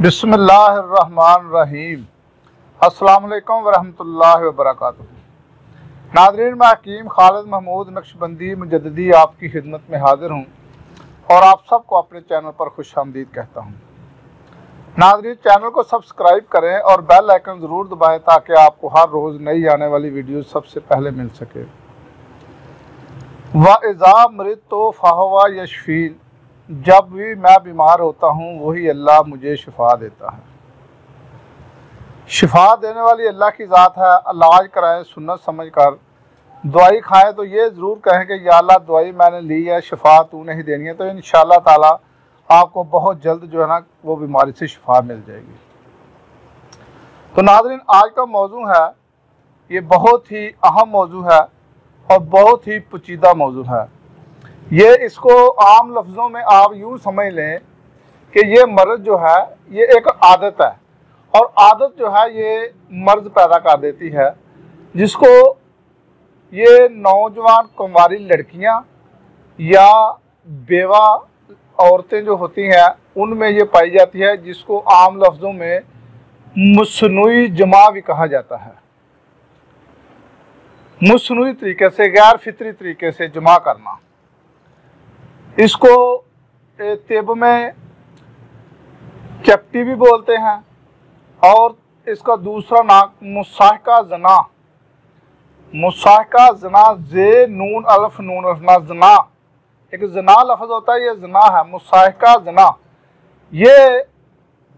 बिस्मिल्लाहिर्रहमानिर्रहीम। अस्सलाम वालेकुम वरहमतुल्लाहि वबरकातुहू। नाज़रीन, मैं हकीम खालिद महमूद नक्शबंदी मुजद्दिदी आपकी खिदमत में हाजिर हूँ और आप सबको अपने चैनल पर खुशामदीद कहता हूँ। नाज़रीन, चैनल को सब्सक्राइब करें और बेल आइकन ज़रूर दबाएं ताकि आपको हर रोज़ नई आने वाली वीडियो सबसे पहले मिल सके। व इज़ा मरिदतु फ़हुवा यशफ़ीन, जब भी मैं बीमार होता हूँ वही अल्लाह मुझे शिफा देता है। शिफा देने वाली अल्लाह की ज़ात है। इलाज कराएं सुन्नत समझ कर, दवाई खाएं तो ये ज़रूर कहें कि या अल्लाह दवाई मैंने ली है, शिफा तूने ही देनी है, तो इंशाअल्लाह ताला आपको बहुत जल्द जो है ना वो बीमारी से शिफा मिल जाएगी। तो नाज़रीन, आज का मौजू है, ये बहुत ही अहम मौजू है और बहुत ही पेचीदा मौजू है। ये इसको आम लफ्ज़ों में आप यूँ समझ लें कि ये मर्ज़ जो है ये एक आदत है और आदत जो है ये मर्ज़ पैदा कर देती है, जिसको ये नौजवान कुंवारी लड़कियां या बेवा औरतें जो होती हैं उनमें ये पाई जाती है, जिसको आम लफ्ज़ों में मसनूई जमा भी कहा जाता है। मसनूई तरीके से, गैर फितरी तरीके से जमा करना, इसको तिब में चपटी भी बोलते हैं और इसका दूसरा नाम मुसाहका जना, मुसाहका जना, जे नून अल्फ नून अल्फ ना, जना एक जना लफ्ज़ होता है, ये जना है, मुसाहका जना। ये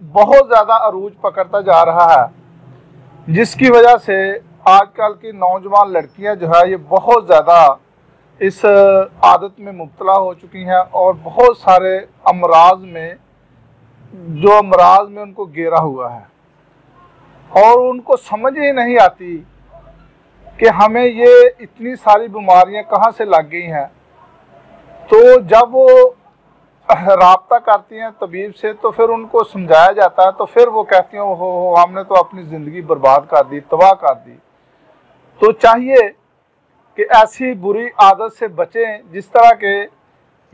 बहुत ज़्यादा अरूज पकड़ता जा रहा है, जिसकी वजह से आजकल की नौजवान लड़कियां जो है ये बहुत ज़्यादा इस आदत में मुब्तला हो चुकी हैं और बहुत सारे अमराज में उनको घेरा हुआ है और उनको समझ ही नहीं आती कि हमें ये इतनी सारी बीमारियां कहाँ से लग गई हैं। तो जब वो राब्ता करती हैं तबीब से तो फिर उनको समझाया जाता है, तो फिर वो कहती हैं हो हमने तो अपनी ज़िंदगी बर्बाद कर दी, तबाह कर दी। तो चाहिए कि ऐसी बुरी आदत से बचें, जिस तरह के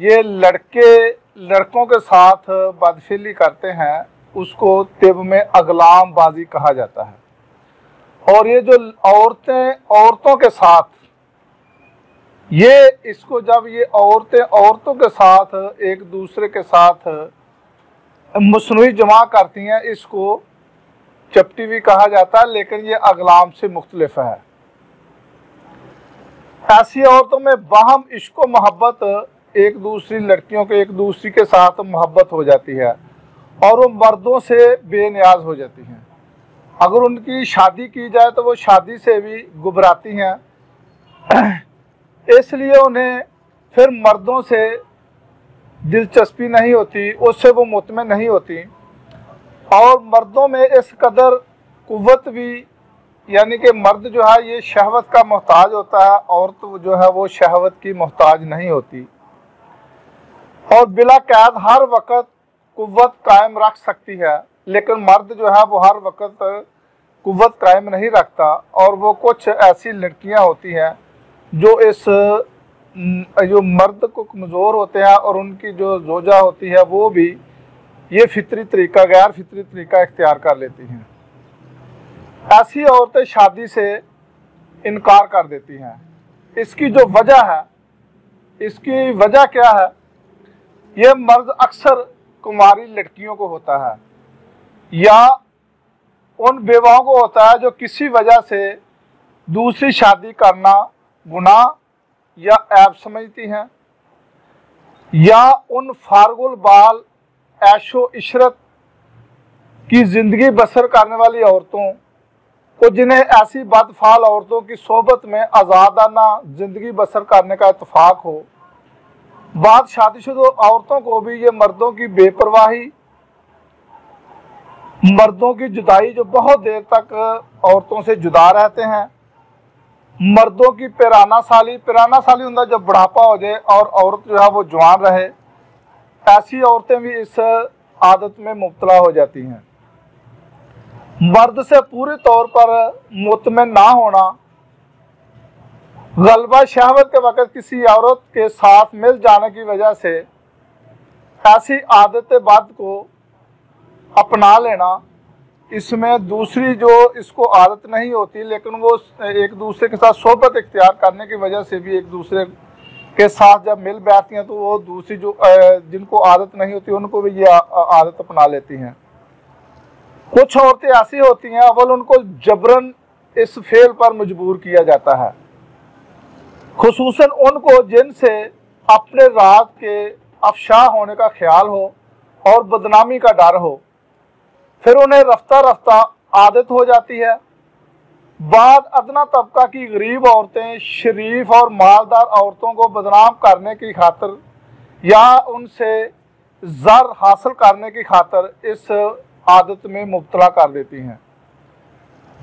ये लड़कों के साथ बदफिली करते हैं, उसको तिब में अगलाम बाजी कहा जाता है। और ये जो औरतों के साथ इसको जब ये औरतों के साथ एक दूसरे के साथ मसनूई जमा करती हैं, इसको चपटी भी कहा जाता है, लेकिन ये अगलाम से मुख्तलिफ है। ऐसी औरतों में बाहम इश्क व मोहब्बत, एक दूसरी लड़कियों के एक दूसरी के साथ मोहब्बत हो जाती है और वो मर्दों से बेनियाज हो जाती हैं। अगर उनकी शादी की जाए तो वो शादी से भी घबराती हैं, इसलिए उन्हें फिर मर्दों से दिलचस्पी नहीं होती, उससे वो मुतमिन नहीं होती और मर्दों में इस कदर कुव्वत भी, यानी कि मर्द जो है ये शहवत का मोहताज होता है, औरत जो है वो शहवत की मोहताज नहीं होती और बिला कैद हर वक्त कुव्वत कायम रख सकती है, लेकिन मर्द जो है वो हर वक्त कुव्वत कायम नहीं रखता। और वो कुछ ऐसी लड़कियां होती हैं जो मर्द को कमज़ोर होते हैं और उनकी जो जोजा होती है वो भी ये फितरी तरीका, गैर फितरी तरीका इख्तियार कर लेती हैं। ऐसी औरतें शादी से इनकार कर देती हैं। इसकी जो वजह है, इसकी वजह क्या है? ये मर्द अक्सर कुंवारी लड़कियों को होता है या उन बेवाओं को होता है जो किसी वजह से दूसरी शादी करना गुनाह या ऐब समझती हैं, या उन फारगुल बाल ऐशो इशरत की ज़िंदगी बसर करने वाली औरतों को, जिन्हें ऐसी बदफाल औरतों की सोबत में आज़ादाना ज़िंदगी बसर करने का इत्तफाक हो। बाद शादीशुदा औरतों को भी ये मर्दों की बेपरवाही, मर्दों की जुदाई, जो बहुत देर तक औरतों से जुदा रहते हैं, मर्दों की पिराना साली होता जब बुढ़ापा हो जाए और औरत जो है वो जवान रहे, ऐसी औरतें भी इस आदत में मुब्तला हो जाती हैं। मर्द से पूरे तौर पर मुतमिन ना होना, गलबा शहवत के वक़्त किसी औरत के साथ मिल जाने की वजह से ऐसी आदत बद को अपना लेना, इसमें दूसरी जो इसको आदत नहीं होती लेकिन वो एक दूसरे के साथ सोहबत इख्तियार करने की वजह से भी एक दूसरे के साथ जब मिल बैठती हैं तो वो दूसरी जो जिनको आदत नहीं होती उनको भी ये आदत अपना लेती हैं। कुछ औरतें ऐसी होती हैं, अव्वल उनको जबरन इस फेल पर मजबूर किया जाता है, खुसूसन उनको जिनसे अपने राज के अफशा होने का ख्याल हो और बदनामी का डर हो। फिर उन्हें रफ्ता रफ्ता आदत हो जाती है। बाद अदना तबका की गरीब औरतें शरीफ और मालदार औरतों को बदनाम करने की खातिर या उनसे ज़र हासिल करने की खातिर इस आदत में मुब्तला कर देती हैं।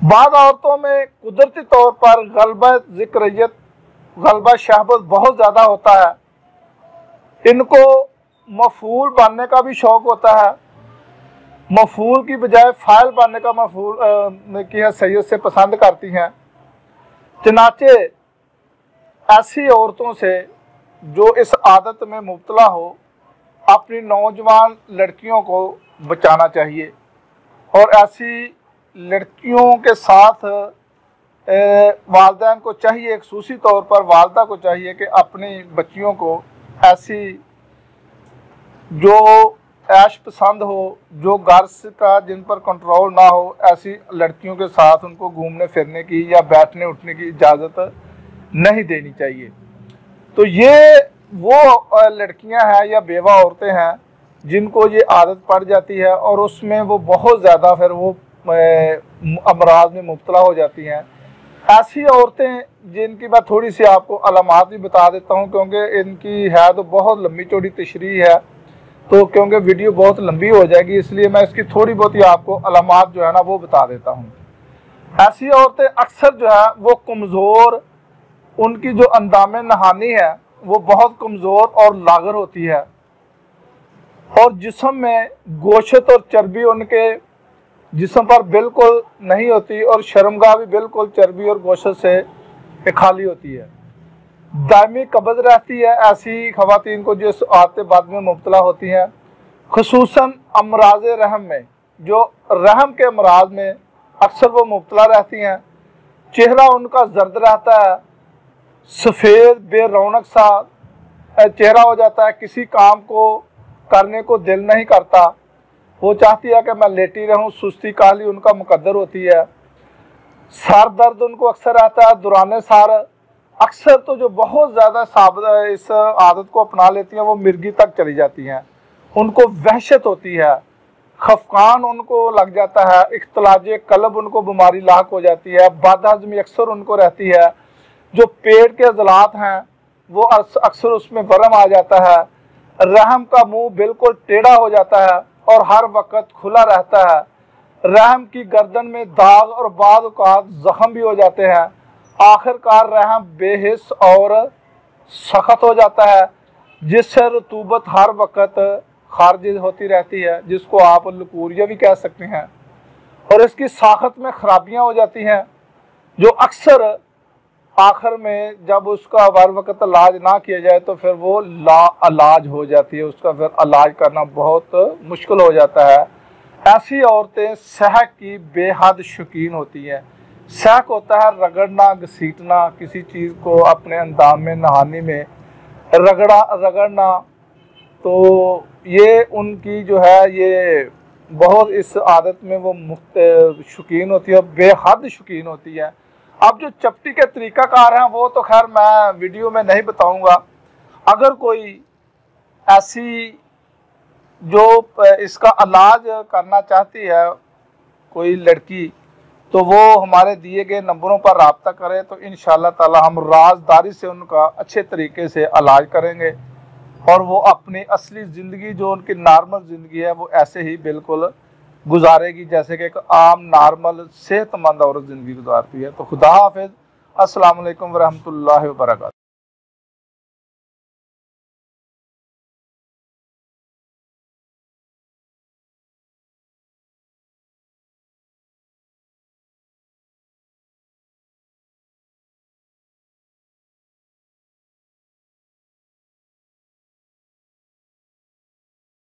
बाद औरतों में कुदरती तौर पर गलबा ज़िक्रियत, गलबा शहबत बहुत ज़्यादा होता है। इनको मफूल बनने का भी शौक़ होता है, मफूल की बजाय फ़ाइल बनने का मफूल की हैसियत से पसंद करती हैं। चनाचे ऐसी औरतों से जो इस आदत में मुब्तला हो अपनी नौजवान लड़कियों को बचाना चाहिए और ऐसी लड़कियों के साथ वालिदैन को चाहिए, खुसूसी तौर पर वालिदा को चाहिए कि अपनी बच्चियों को ऐसी जो ऐश पसंद हो, जो गर्स का जिन पर कंट्रोल ना हो, ऐसी लड़कियों के साथ उनको घूमने फिरने की या बैठने उठने की इजाज़त नहीं देनी चाहिए। तो ये वो लड़कियां हैं या बेवा औरतें हैं जिनको ये आदत पड़ जाती है और उसमें वो बहुत ज़्यादा फिर वो अमराज में मुब्तला हो जाती हैं। ऐसी औरतें जिनकी मैं थोड़ी सी आपको अलामात भी बता देता हूँ, क्योंकि इनकी है तो बहुत लंबी चौड़ी तशरीह है, तो क्योंकि वीडियो बहुत लंबी हो जाएगी इसलिए मैं इसकी थोड़ी बहुत ही आपको अलामात जो है ना वो बता देता हूँ। ऐसी औरतें अक्सर जो है वो कमज़ोर, उनकी जो अंदाम नहानी है वो बहुत कमज़ोर और लागर होती है और जिस्म में गोशत और चर्बी उनके जिस्म पर बिल्कुल नहीं होती और शर्मगाह भी बिल्कुल चर्बी और गोशत से खाली होती है। दायमी कब्ज़ रहती है ऐसी ख़वातीन को जो आदत बाद में मुब्तला होती हैं, खुसूसन अमराज रहम में, जो रहम के अमराज में अक्सर वो मुब्तला रहती हैं। चेहरा उनका जर्द रहता है, सफ़ेद बेरौनक सा चेहरा हो जाता है, किसी काम को करने को दिल नहीं करता, वो चाहती है कि मैं लेटी रहूं, सुस्ती काहली उनका मुकद्दर होती है। सर दर्द उनको अक्सर रहता है, दुराने सार अक्सर तो जो बहुत ज़्यादा इस आदत को अपना लेती हैं वो मिर्गी तक चली जाती हैं, उनको वहशत होती है, खफकान उनको लग जाता है, इख्तलाज कल्ब उनको बीमारी लाक हो जाती है, बदहज़मी अक्सर उनको रहती है, जो पेट के अज़लात हैं वो अक्सर उसमें वरम आ जाता है, रहम का मुंह बिल्कुल टेढ़ा हो जाता है और हर वक्त खुला रहता है, रहम की गर्दन में दाग और बाद औक़ात ज़ख़म भी हो जाते हैं, आखिरकार रहम बेहिस और सख्त हो जाता है जिससे रतूबत हर वक्त खारिज होती रहती है, जिसको आप लकूरिया भी कह सकते हैं, और इसकी साखत में खराबियाँ हो जाती हैं जो अक्सर आखिर में जब उसका बर वक्त इलाज ना किया जाए तो फिर वो लाइलाज हो जाती है, उसका फिर इलाज करना बहुत मुश्किल हो जाता है। ऐसी औरतें सहक की बेहद शौकीन होती हैं। सहक होता है रगड़ना, घसीटना, किसी चीज़ को अपने अंदाम में नहाने में रगड़ना, तो ये उनकी जो है ये बहुत इस आदत में वो शौकीन होती है, बेहद शौकीन होती है। अब जो चपटी के तरीक़ाकार हैं वो तो खैर मैं वीडियो में नहीं बताऊंगा। अगर कोई ऐसी जो इसका इलाज करना चाहती है कोई लड़की, तो वो हमारे दिए गए नंबरों पर रब्ता करे तो इंशाअल्लाह ताला हम राजदारी से उनका अच्छे तरीके से इलाज करेंगे और वो अपनी असली ज़िंदगी जो उनकी नॉर्मल ज़िंदगी है वो ऐसे ही बिल्कुल गुजारेगी जैसे कि एक आम नॉर्मल सेहतमंद औरत ज़िंदगी गुजारती है। तो खुदा हाफिज़, अस्सलाम वालेकुम व रहमतुल्लाहि व बरकातहू।